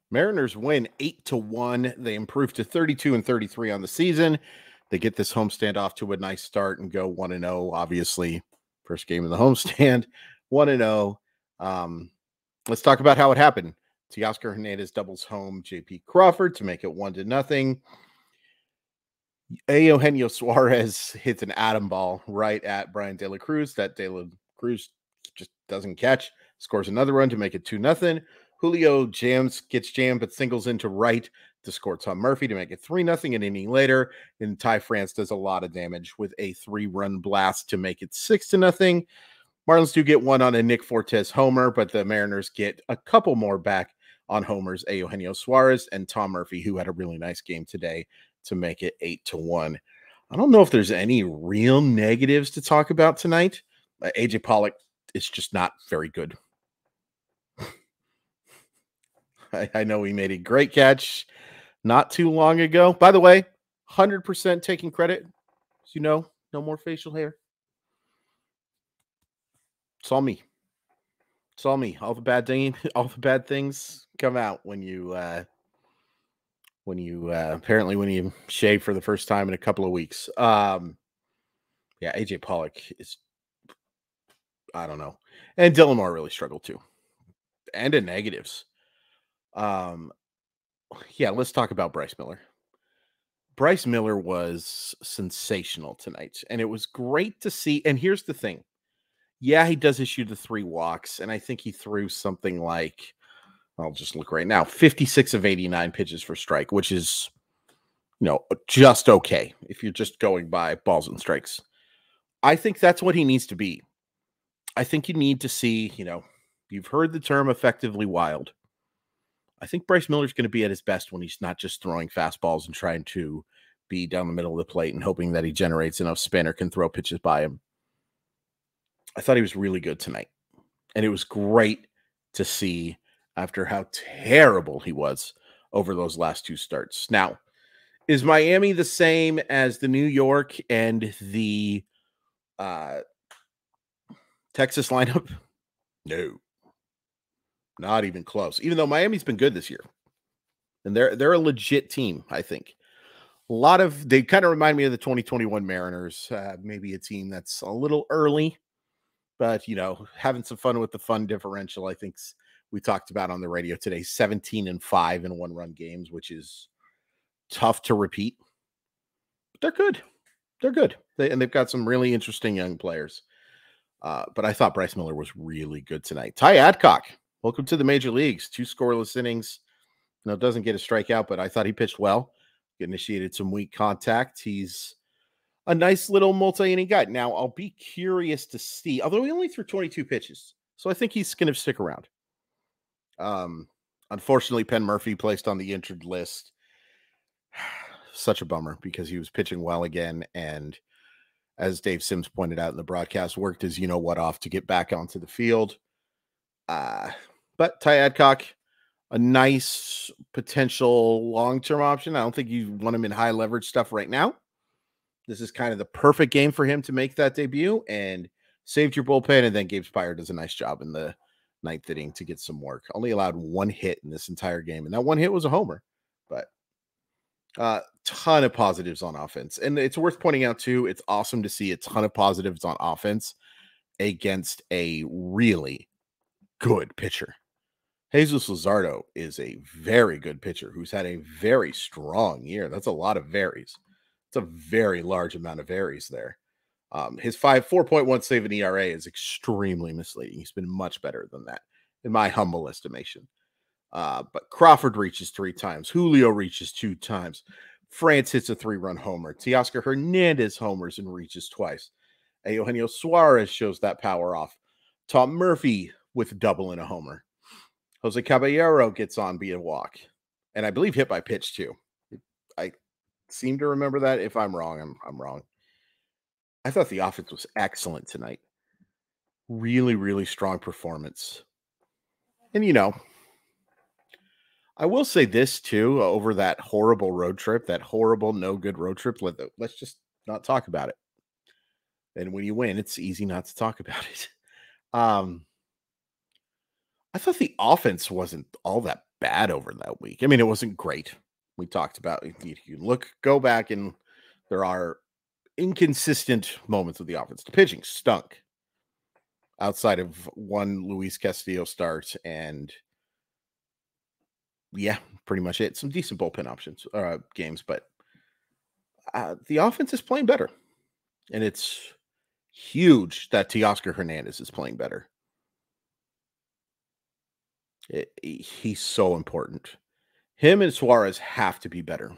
Mariners win 8-1. They improve to 32-33 on the season. They get this homestand off to a nice start and go 1-0. Obviously, first game of the homestand, 1-0. Let's talk about how it happened. Teoscar Hernandez doubles home JP Crawford to make it 1-0. Eugenio Suarez hits an atom ball right at Brian De La Cruz. That De La Cruz just doesn't catch. Scores another run to make it 2-0. Julio gets jammed, but singles into right to score Tom Murphy to make it 3-0 an inning later. And Ty France does a lot of damage with a 3-run blast to make it 6-0. Marlins do get one on a Nick Fortes homer, but the Mariners get a couple more back on homers, Eugenio Suarez and Tom Murphy, who had a really nice game today to make it 8-1. I don't know if there's any real negatives to talk about tonight. AJ Pollock is just not very good. I know he made a great catch not too long ago. By the way, 100% taking credit. As you know, no more facial hair. It's all me. It's all me. All the bad things come out when you apparently when you shave for the first time in a couple of weeks. Yeah, AJ Pollock is, I don't know. And Dylan Moore really struggled too. And in negatives. Yeah, let's talk about Bryce Miller. Bryce Miller was sensational tonight, and it was great to see. And here's the thing. Yeah, he does issue the 3 walks, and I think he threw something like, I'll just look right now, 56 of 89 pitches for strike, which is, just okay if you're just going by balls and strikes. I think that's what he needs to be. I think you need to see, you've heard the term effectively wild. I think Bryce Miller's going to be at his best when he's not just throwing fastballs and trying to be down the middle of the plate and hoping that he generates enough spin or can throw pitches by him. I thought he was really good tonight. And it was great to see after how terrible he was over those last 2 starts. Now, is Miami the same as the New York and the Texas lineup? No. Not even close. Even though Miami's been good this year. And they're a legit team, I think. They kind of remind me of the 2021 Mariners. Maybe a team that's a little early, but having some fun with the fun differential. I think we talked about on the radio today, 17-5 in 1-run games, which is tough to repeat. But they're good. They're good. They've got some really interesting young players. But I thought Bryce Miller was really good tonight. Ty Adcock, welcome to the major leagues. 2 scoreless innings. Doesn't get a strikeout, but I thought he pitched well. Initiated some weak contact. He's a nice little multi-inning guy. Now, I'll be curious to see, although he only threw 22 pitches, so I think he's going to stick around. Unfortunately, Penn Murphy placed on the injured list. Such a bummer because he was pitching well again, and as Dave Sims pointed out in the broadcast, worked his you-know-what off to get back onto the field. But Ty Adcock, a nice potential long-term option. I don't think you want him in high leverage stuff right now. This is kind of the perfect game for him to make that debut and saved your bullpen. And then Gabe Spire does a nice job in the 9th inning to get some work. Only allowed 1 hit in this entire game. And that 1 hit was a homer, but ton of positives on offense. And it's worth pointing out too, it's awesome to see a ton of positives on offense against a really good pitcher. Jesus Luzardo is a very good pitcher who's had a very strong year. That's a lot of varies. It's a very large amount of varies there. His 4.17 ERA is extremely misleading. He's been much better than that, in my humble estimation. But Crawford reaches 3 times. Julio reaches 2 times. France hits a 3-run homer. Teoscar Hernandez homers and reaches twice. Eugenio Suarez shows that power off. Tom Murphy with a double and a homer. Jose Caballero gets on via walk. And I believe hit by pitch too. I seem to remember that. If I'm wrong, I'm wrong. I thought the offense was excellent tonight. Really, really strong performance. And, I will say this too, over that horrible road trip, that horrible, no good road trip. Let's just not talk about it. And when you win, it's easy not to talk about it. I thought the offense wasn't all that bad over that week. I mean, it wasn't great. We talked about go back, and there are inconsistent moments of the offense. The pitching stunk outside of one Luis Castillo start, and yeah, pretty much it. Some decent bullpen options, games, but the offense is playing better, and it's huge that Teoscar Hernandez is playing better. He's so important. Him and Suarez have to be better.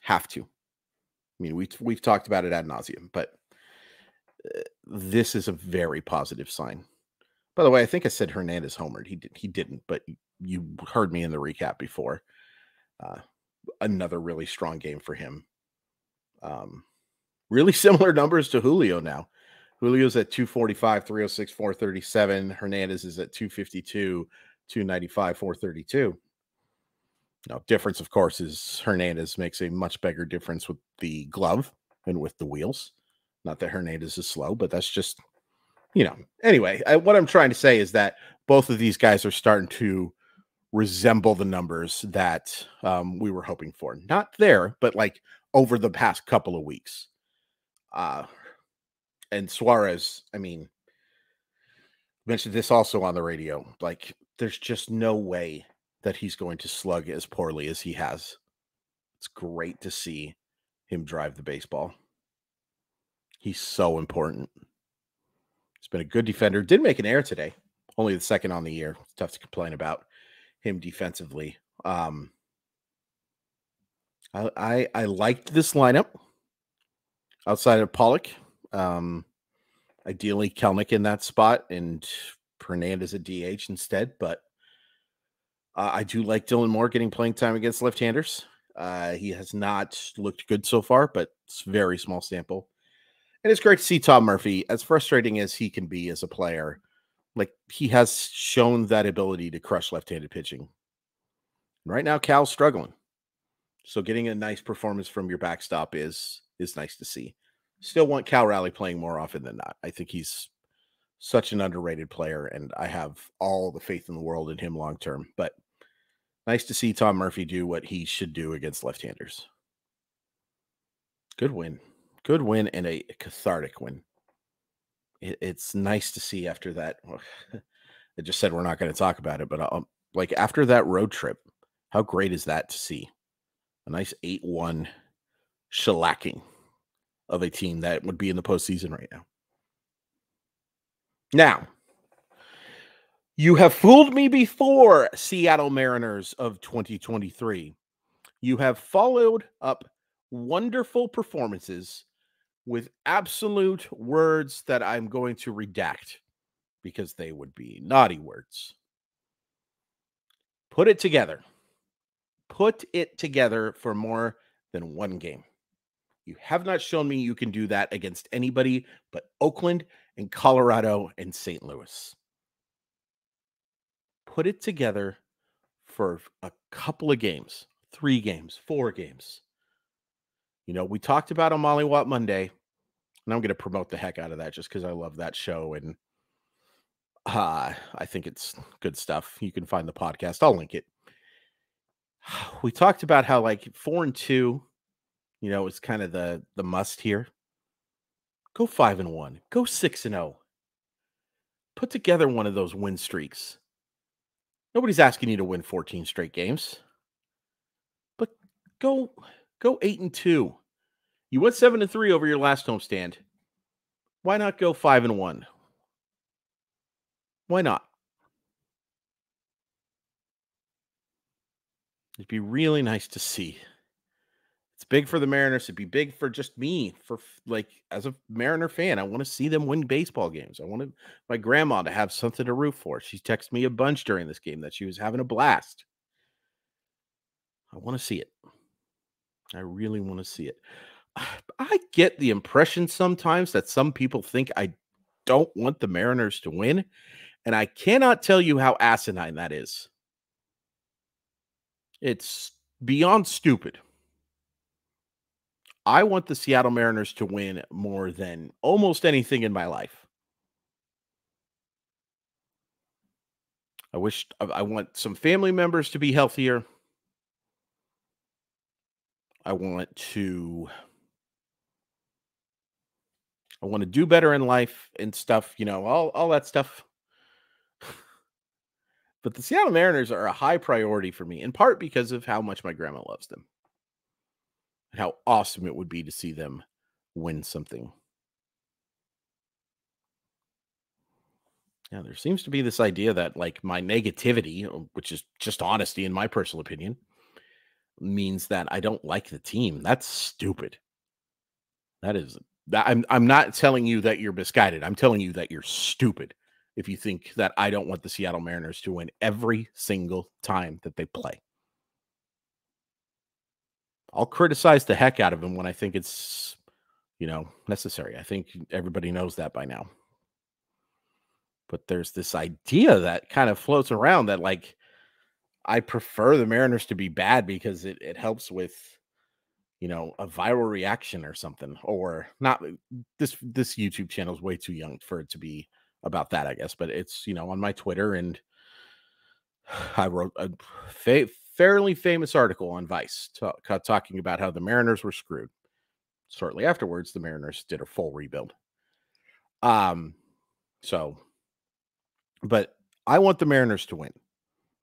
Have to. I mean, we've talked about it ad nauseum, but this is a very positive sign. By the way, I think I said Hernandez homered. He didn't, but you heard me in the recap before. Another really strong game for him. Really similar numbers to Julio now. Julio's at 245, 306, 437. Hernandez is at 252, 295, 432. Now, difference, of course, is Hernandez makes a much bigger difference with the glove and with the wheels. Not that Hernandez is slow, but that's just, Anyway, what I'm trying to say is that both of these guys are starting to resemble the numbers that we were hoping for. Not there, but like over the past couple of weeks. And Suarez, I mean, mentioned this also on the radio. Like, there's just no way that he's going to slug as poorly as he has. It's great to see him drive the baseball. He's so important. He's been a good defender. Did make an error today. Only the second on the year. It's tough to complain about him defensively. I liked this lineup outside of Pollock. Ideally, Kelnick in that spot and Hernandez at DH instead. But I do like Dylan Moore getting playing time against left-handers. He has not looked good so far, but it's a very small sample. And it's great to see Tom Murphy, as frustrating as he can be as a player. Like, he has shown that ability to crush left-handed pitching. Right now, Cal's struggling. So getting a nice performance from your backstop is nice to see. Still want Cal Raleigh playing more often than not. I think he's such an underrated player, and I have all the faith in the world in him long term. But nice to see Tom Murphy do what he should do against left-handers. Good win. Good win and a cathartic win. It's nice to see after that. I just said we're not going to talk about it, but like after that road trip, how great is that to see? A nice 8-1 shellacking of a team that would be in the postseason right now. Now, you have fooled me before, Seattle Mariners of 2023. You have followed up wonderful performances with absolute words that I'm going to redact because they would be naughty words. Put it together. Put it together for more than one game. You have not shown me you can do that against anybody but Oakland and Colorado and St. Louis. Put it together for a couple of games, 3 games, 4 games. We talked about on Mollywhop Monday, and I'm going to promote the heck out of that just because I love that show, and I think it's good stuff. You can find the podcast. I'll link it. We talked about how like 4-2, is kind of the must here. Go 5-1. Go 6-0. Put together one of those win streaks. Nobody's asking you to win 14 straight games, but go 8-2. You went 7-3 over your last homestand. Why not go 5-1? Why not? It'd be really nice to see. It's big for the Mariners. It'd be big for just me, as a Mariner fan. I want to see them win baseball games. I wanted my grandma to have something to root for. She texted me a bunch during this game that she was having a blast. I want to see it. I really want to see it. I get the impression sometimes that some people think I don't want the Mariners to win, and I cannot tell you how asinine that is. It's beyond stupid. I want the Seattle Mariners to win more than almost anything in my life. I want some family members to be healthier. I want to do better in life and stuff, all that stuff. But the Seattle Mariners are a high priority for me, in part because of how much my grandma loves them and how awesome it would be to see them win something. Yeah, there seems to be this idea that like my negativity, which is just honesty in my personal opinion, means that I don't like the team. That's stupid. That is that I'm not telling you that you're misguided. I'm telling you that you're stupid if you think that I don't want the Seattle Mariners to win every single time that they play. I'll criticize the heck out of them when I think it's, necessary. I think everybody knows that by now. But there's this idea that kind of floats around that like I prefer the Mariners to be bad because it helps with, a viral reaction or something, or not. This YouTube channel is way too young for it to be about that, I guess. But it's, on my Twitter, and I wrote a fairly famous article on Vice talking about how the Mariners were screwed. Shortly afterwards, the Mariners did a full rebuild. So, but I want the Mariners to win.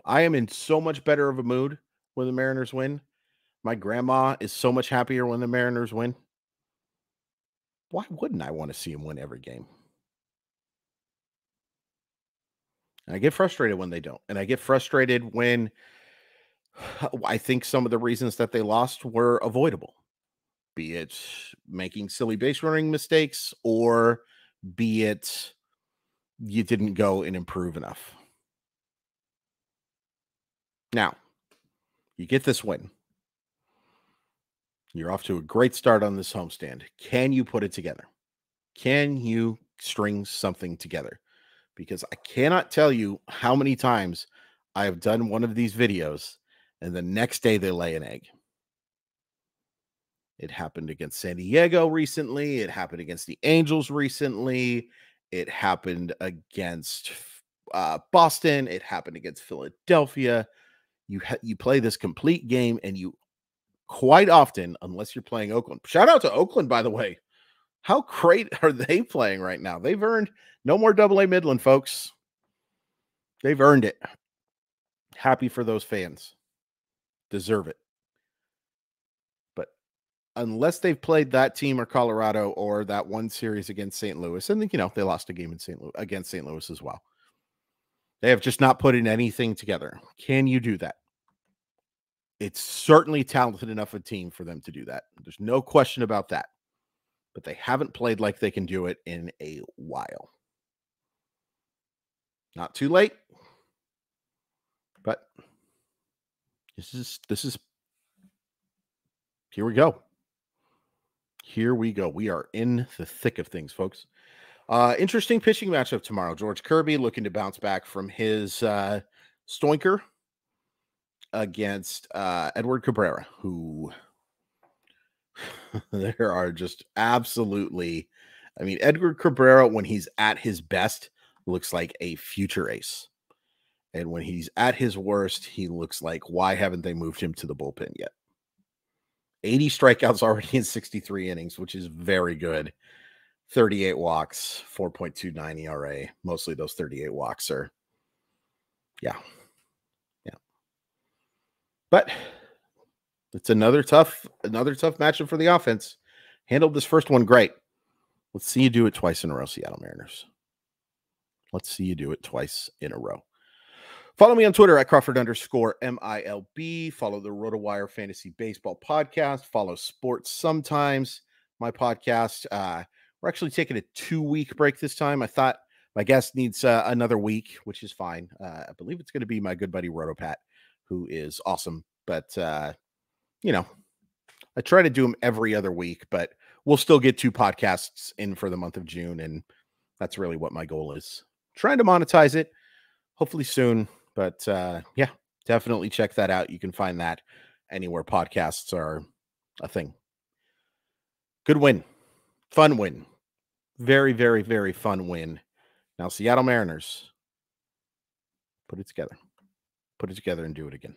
I am in so much better of a mood when the Mariners win. My grandma is so much happier when the Mariners win. Why wouldn't I want to see them win every game? And I get frustrated when they don't. And I get frustrated when I think some of the reasons that they lost were avoidable, be it making silly base running mistakes or be it you didn't go and improve enough. Now, you get this win. You're off to a great start on this homestand. Can you put it together? Can you string something together? Because I cannot tell you how many times I have done one of these videos and the next day they lay an egg. It happened against San Diego recently. It happened against the Angels recently. It happened against Boston. It happened against Philadelphia. You play this complete game, and you quite often, unless you're playing Oakland. Shout out to Oakland, by the way. How great are they playing right now? They've earned no more Double-A Midland, folks. They've earned it. Happy for those fans. Deserve it. But unless they've played that team or Colorado or that one series against St. Louis, and they lost a game in against St. Louis as well. They have just not put in anything together. Can you do that? It's certainly talented enough a team for them to do that. There's no question about that. But they haven't played like they can do it in a while. Not too late, but this is here we go. Here we go. We are in the thick of things, folks. Interesting pitching matchup tomorrow. George Kirby looking to bounce back from his stoinker against Edward Cabrera, who there are just absolutely, Edward Cabrera, when he's at his best, looks like a future ace. And when he's at his worst, he looks like, why haven't they moved him to the bullpen yet? 80 strikeouts already in 63 innings, which is very good. 38 walks, 4.29 ERA. Mostly those 38 walks are, yeah. But it's another tough matchup for the offense. Handled this first one great. Let's see you do it twice in a row, Seattle Mariners. Let's see you do it twice in a row. Follow me on Twitter at Crawford_MILB. Follow the RotoWire Fantasy Baseball Podcast. Follow Sports Sometimes, my podcast. We're actually taking a 2-week break this time. I thought my guest needs another week, which is fine. I believe it's going to be my good buddy RotoPat, who is awesome. But, I try to do them every other week, but we'll still get 2 podcasts in for the month of June. And that's really what my goal is. Trying to monetize it, hopefully soon. But yeah, definitely check that out. You can find that anywhere podcasts are a thing. Good win. Fun win. Very, very, very fun win. Now, Seattle Mariners, Put it together. Put it together and do it again.